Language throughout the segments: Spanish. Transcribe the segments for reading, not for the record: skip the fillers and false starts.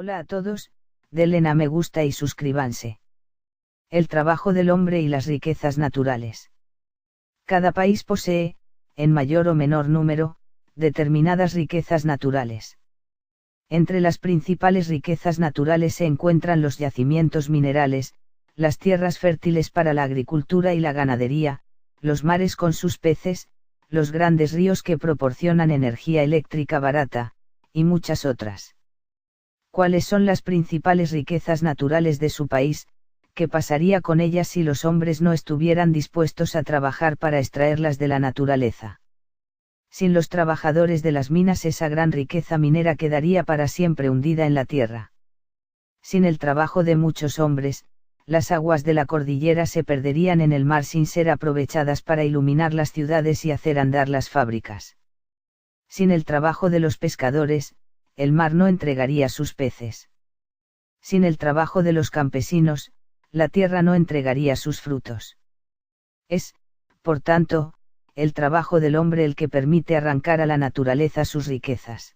Hola a todos, denle a me gusta y suscríbanse. El trabajo del hombre y las riquezas naturales. Cada país posee, en mayor o menor número, determinadas riquezas naturales. Entre las principales riquezas naturales se encuentran los yacimientos minerales, las tierras fértiles para la agricultura y la ganadería, los mares con sus peces, los grandes ríos que proporcionan energía eléctrica barata, y muchas otras. ¿Cuáles son las principales riquezas naturales de su país? ¿Qué pasaría con ellas si los hombres no estuvieran dispuestos a trabajar para extraerlas de la naturaleza? Sin los trabajadores de las minas esa gran riqueza minera quedaría para siempre hundida en la tierra. Sin el trabajo de muchos hombres, las aguas de la cordillera se perderían en el mar sin ser aprovechadas para iluminar las ciudades y hacer andar las fábricas. Sin el trabajo de los pescadores, el mar no entregaría sus peces. Sin el trabajo de los campesinos, la tierra no entregaría sus frutos. Es, por tanto, el trabajo del hombre el que permite arrancar a la naturaleza sus riquezas.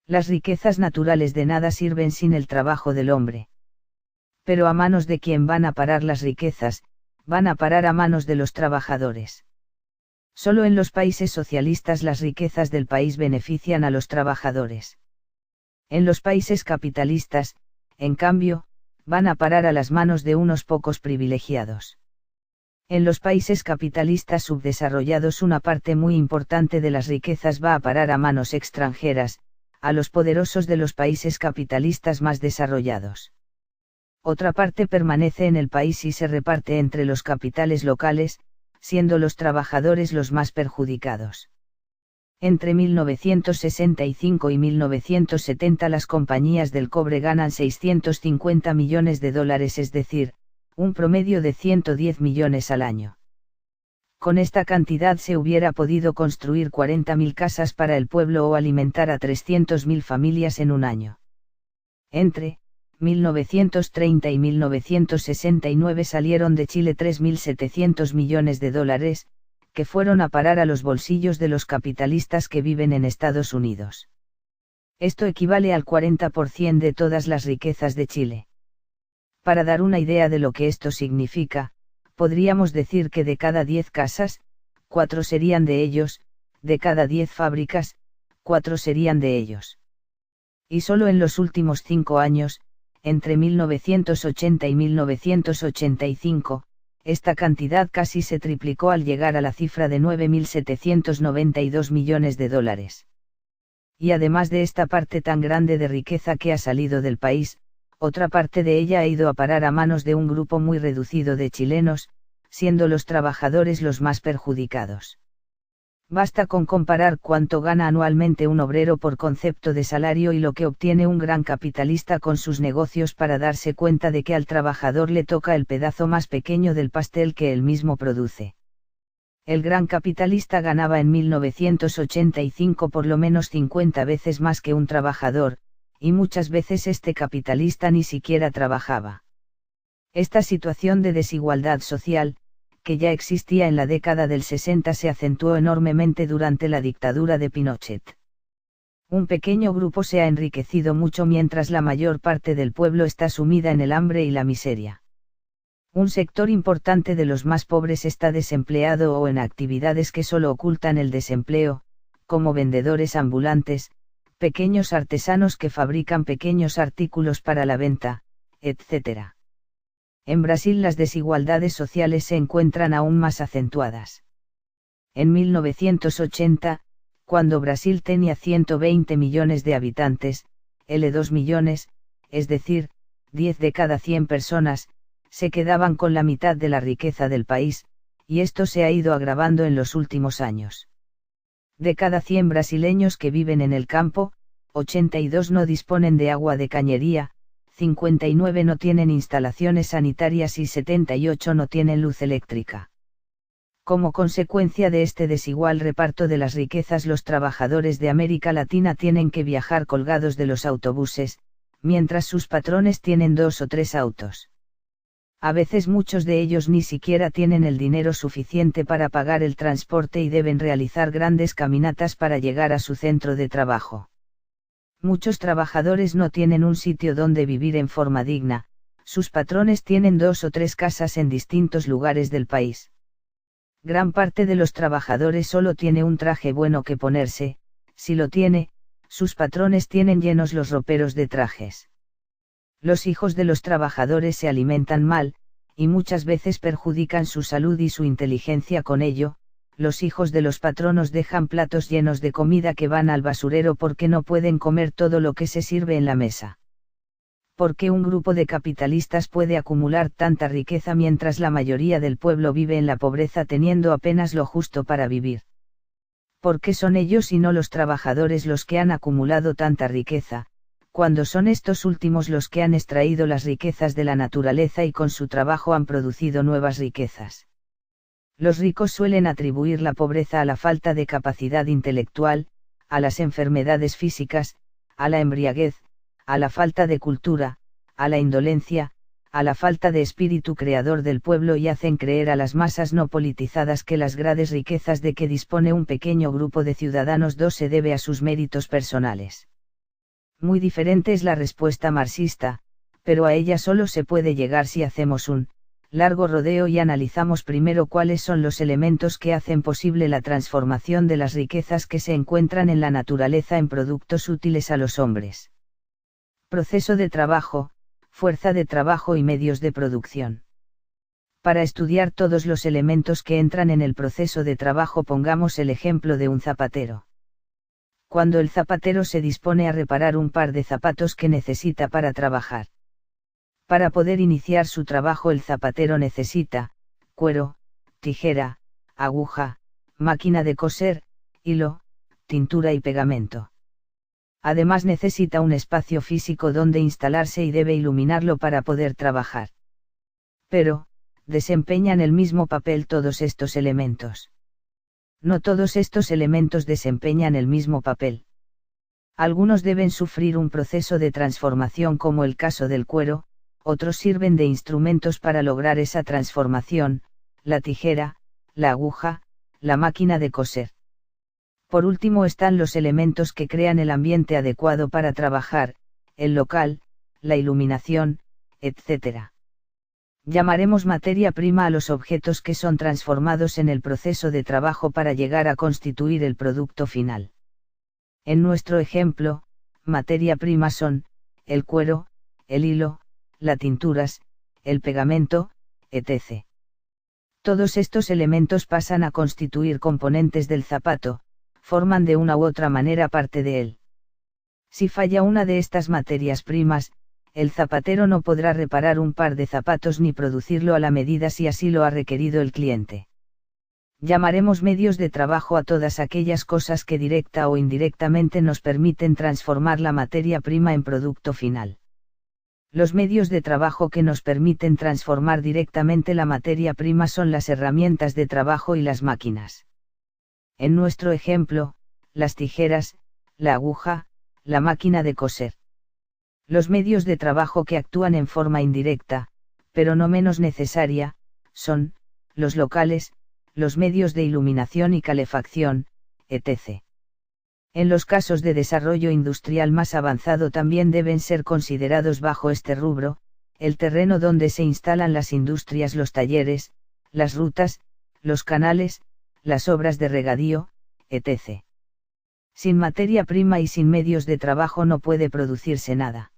Las riquezas naturales de nada sirven sin el trabajo del hombre. Pero ¿a manos de quién van a parar las riquezas? Van a parar a manos de los trabajadores. Solo en los países socialistas las riquezas del país benefician a los trabajadores. En los países capitalistas, en cambio, van a parar a las manos de unos pocos privilegiados. En los países capitalistas subdesarrollados una parte muy importante de las riquezas va a parar a manos extranjeras, a los poderosos de los países capitalistas más desarrollados. Otra parte permanece en el país y se reparte entre los capitales locales, siendo los trabajadores los más perjudicados. Entre 1965 y 1970 las compañías del cobre ganan 650 millones de dólares, es decir, un promedio de 110 millones al año. Con esta cantidad se hubiera podido construir 40.000 casas para el pueblo o alimentar a 300.000 familias en un año. Entre 1930 y 1969 salieron de Chile 3.700 millones de dólares, que fueron a parar a los bolsillos de los capitalistas que viven en Estados Unidos. Esto equivale al 40% de todas las riquezas de Chile. Para dar una idea de lo que esto significa, podríamos decir que de cada 10 casas, 4 serían de ellos, de cada 10 fábricas, 4 serían de ellos. Y solo en los últimos 5 años, entre 1980 y 1985, esta cantidad casi se triplicó al llegar a la cifra de 9.792 millones de dólares. Y además de esta parte tan grande de riqueza que ha salido del país, otra parte de ella ha ido a parar a manos de un grupo muy reducido de chilenos, siendo los trabajadores los más perjudicados. Basta con comparar cuánto gana anualmente un obrero por concepto de salario y lo que obtiene un gran capitalista con sus negocios para darse cuenta de que al trabajador le toca el pedazo más pequeño del pastel que él mismo produce. El gran capitalista ganaba en 1985 por lo menos 50 veces más que un trabajador, y muchas veces este capitalista ni siquiera trabajaba. Esta situación de desigualdad social, que ya existía en la década del 60, se acentuó enormemente durante la dictadura de Pinochet. Un pequeño grupo se ha enriquecido mucho mientras la mayor parte del pueblo está sumida en el hambre y la miseria. Un sector importante de los más pobres está desempleado o en actividades que solo ocultan el desempleo, como vendedores ambulantes, pequeños artesanos que fabrican pequeños artículos para la venta, etc. En Brasil las desigualdades sociales se encuentran aún más acentuadas. En 1980, cuando Brasil tenía 120 millones de habitantes, 2 millones, es decir, 10 de cada 100 personas, se quedaban con la mitad de la riqueza del país, y esto se ha ido agravando en los últimos años. De cada 100 brasileños que viven en el campo, 82 no disponen de agua de cañería, 59 no tienen instalaciones sanitarias y 78 no tienen luz eléctrica. Como consecuencia de este desigual reparto de las riquezas, los trabajadores de América Latina tienen que viajar colgados de los autobuses, mientras sus patrones tienen 2 o 3 autos. A veces muchos de ellos ni siquiera tienen el dinero suficiente para pagar el transporte y deben realizar grandes caminatas para llegar a su centro de trabajo. Muchos trabajadores no tienen un sitio donde vivir en forma digna, sus patrones tienen 2 o 3 casas en distintos lugares del país. Gran parte de los trabajadores solo tiene un traje bueno que ponerse, si lo tiene, sus patrones tienen llenos los roperos de trajes. Los hijos de los trabajadores se alimentan mal, y muchas veces perjudican su salud y su inteligencia con ello. Los hijos de los patronos dejan platos llenos de comida que van al basurero porque no pueden comer todo lo que se sirve en la mesa. ¿Por qué un grupo de capitalistas puede acumular tanta riqueza mientras la mayoría del pueblo vive en la pobreza teniendo apenas lo justo para vivir? ¿Por qué son ellos y no los trabajadores los que han acumulado tanta riqueza, cuando son estos últimos los que han extraído las riquezas de la naturaleza y con su trabajo han producido nuevas riquezas? Los ricos suelen atribuir la pobreza a la falta de capacidad intelectual, a las enfermedades físicas, a la embriaguez, a la falta de cultura, a la indolencia, a la falta de espíritu creador del pueblo y hacen creer a las masas no politizadas que las grandes riquezas de que dispone un pequeño grupo de ciudadanos se debe a sus méritos personales. Muy diferente es la respuesta marxista, pero a ella solo se puede llegar si hacemos un largo rodeo y analizamos primero cuáles son los elementos que hacen posible la transformación de las riquezas que se encuentran en la naturaleza en productos útiles a los hombres. Proceso de trabajo, fuerza de trabajo y medios de producción. Para estudiar todos los elementos que entran en el proceso de trabajo pongamos el ejemplo de un zapatero. Cuando el zapatero se dispone a reparar un par de zapatos que necesita para trabajar. Para poder iniciar su trabajo el zapatero necesita cuero, tijera, aguja, máquina de coser, hilo, tintura y pegamento. Además necesita un espacio físico donde instalarse y debe iluminarlo para poder trabajar. Pero, ¿desempeñan el mismo papel todos estos elementos? No todos estos elementos desempeñan el mismo papel. Algunos deben sufrir un proceso de transformación como el caso del cuero, otros sirven de instrumentos para lograr esa transformación, la tijera, la aguja, la máquina de coser. Por último están los elementos que crean el ambiente adecuado para trabajar, el local, la iluminación, etc. Llamaremos materia prima a los objetos que son transformados en el proceso de trabajo para llegar a constituir el producto final. En nuestro ejemplo, materia prima son, el cuero, el hilo, las tinturas, el pegamento, etc. Todos estos elementos pasan a constituir componentes del zapato, forman de una u otra manera parte de él. Si falla una de estas materias primas, el zapatero no podrá reparar un par de zapatos ni producirlo a la medida si así lo ha requerido el cliente. Llamaremos medios de trabajo a todas aquellas cosas que directa o indirectamente nos permiten transformar la materia prima en producto final. Los medios de trabajo que nos permiten transformar directamente la materia prima son las herramientas de trabajo y las máquinas. En nuestro ejemplo, las tijeras, la aguja, la máquina de coser. Los medios de trabajo que actúan en forma indirecta, pero no menos necesaria, son, los locales, los medios de iluminación y calefacción, etc. En los casos de desarrollo industrial más avanzado también deben ser considerados bajo este rubro, el terreno donde se instalan las industrias, los talleres, las rutas, los canales, las obras de regadío, etc. Sin materia prima y sin medios de trabajo no puede producirse nada.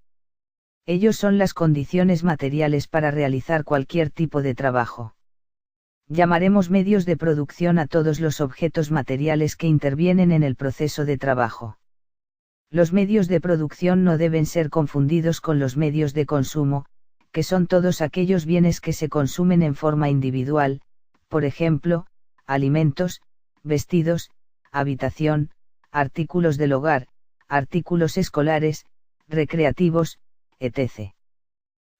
Ellos son las condiciones materiales para realizar cualquier tipo de trabajo. Llamaremos medios de producción a todos los objetos materiales que intervienen en el proceso de trabajo. Los medios de producción no deben ser confundidos con los medios de consumo, que son todos aquellos bienes que se consumen en forma individual, por ejemplo, alimentos, vestidos, habitación, artículos del hogar, artículos escolares, recreativos, etc.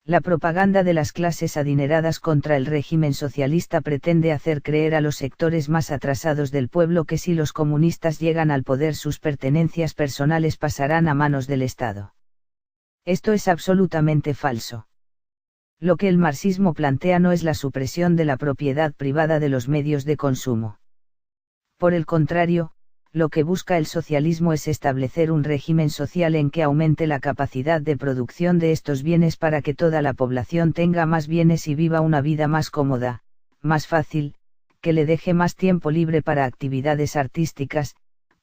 La propaganda de las clases adineradas contra el régimen socialista pretende hacer creer a los sectores más atrasados del pueblo que si los comunistas llegan al poder sus pertenencias personales pasarán a manos del Estado. Esto es absolutamente falso. Lo que el marxismo plantea no es la supresión de la propiedad privada de los medios de consumo. Por el contrario, Lo que busca el socialismo es establecer un régimen social en que aumente la capacidad de producción de estos bienes para que toda la población tenga más bienes y viva una vida más cómoda, más fácil, que le deje más tiempo libre para actividades artísticas,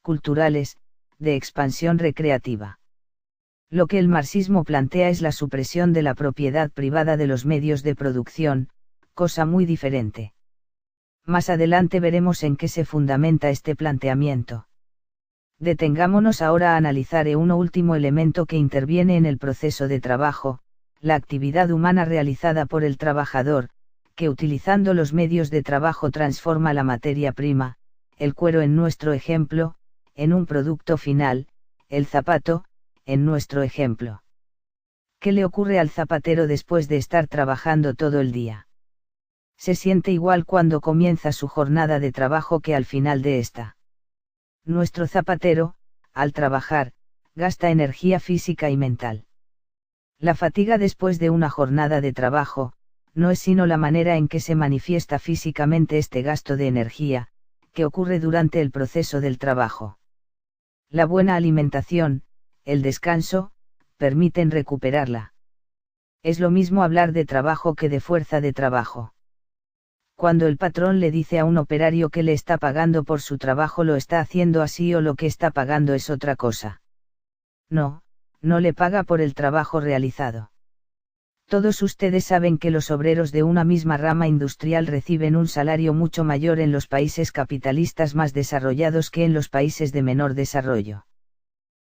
culturales, de expansión recreativa. Lo que el marxismo plantea es la supresión de la propiedad privada de los medios de producción, cosa muy diferente. Más adelante veremos en qué se fundamenta este planteamiento. Detengámonos ahora a analizar un último elemento que interviene en el proceso de trabajo, la actividad humana realizada por el trabajador, que utilizando los medios de trabajo transforma la materia prima, el cuero en nuestro ejemplo, en un producto final, el zapato, en nuestro ejemplo. ¿Qué le ocurre al zapatero después de estar trabajando todo el día? Se siente igual cuando comienza su jornada de trabajo que al final de esta. Nuestro zapatero, al trabajar, gasta energía física y mental. La fatiga después de una jornada de trabajo, no es sino la manera en que se manifiesta físicamente este gasto de energía, que ocurre durante el proceso del trabajo. La buena alimentación, el descanso, permiten recuperarla. Es lo mismo hablar de trabajo que de fuerza de trabajo. Cuando el patrón le dice a un operario que le está pagando por su trabajo lo está haciendo así o lo que está pagando es otra cosa. No, no le paga por el trabajo realizado. Todos ustedes saben que los obreros de una misma rama industrial reciben un salario mucho mayor en los países capitalistas más desarrollados que en los países de menor desarrollo.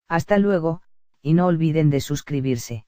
Hasta luego, y no olviden de suscribirse.